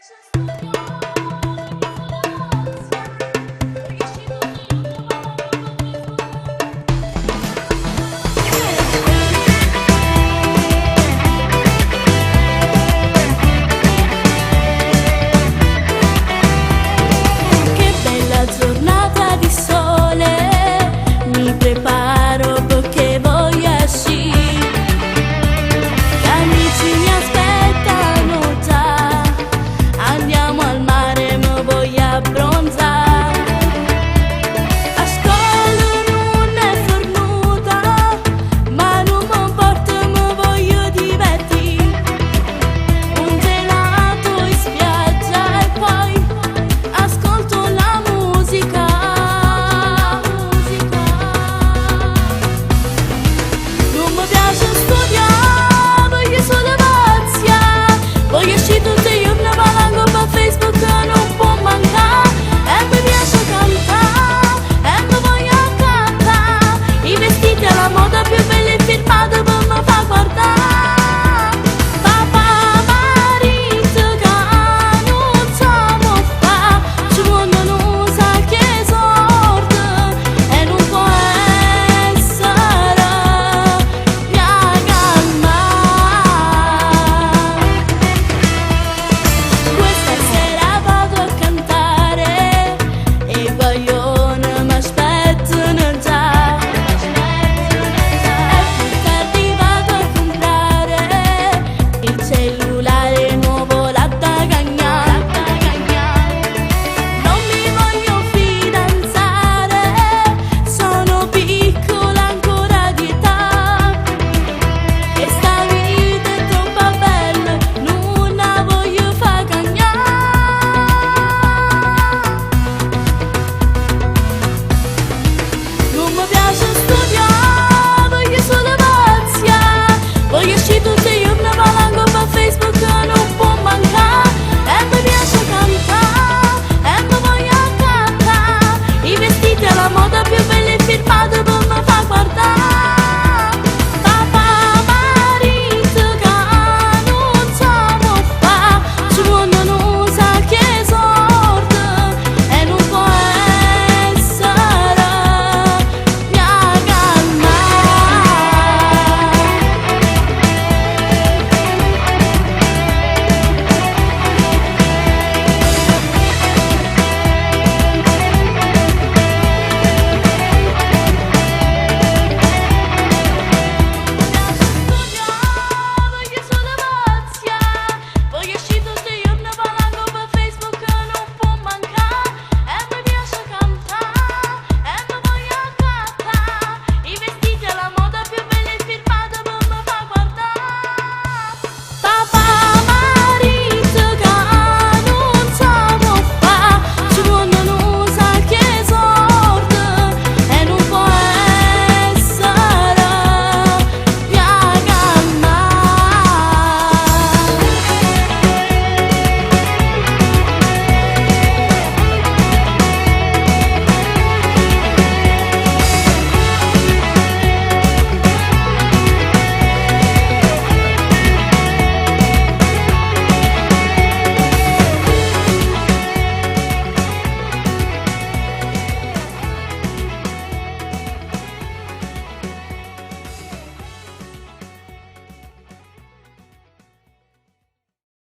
Che bella giornata di sole, mi preparo perché voglio uscire. Gli amici mi aspettano già, andiamo al mare, mi voglio abbronzare. A scuola non è fornuta, ma non mi importa, mi voglio divertire. Un gelato in spiaggia e poi ascolto la musica. Non mi piace studiare, voglio solo pazzia. Voglio uscire tutti i giorni, ma l'angolo per Facebook non può mancare.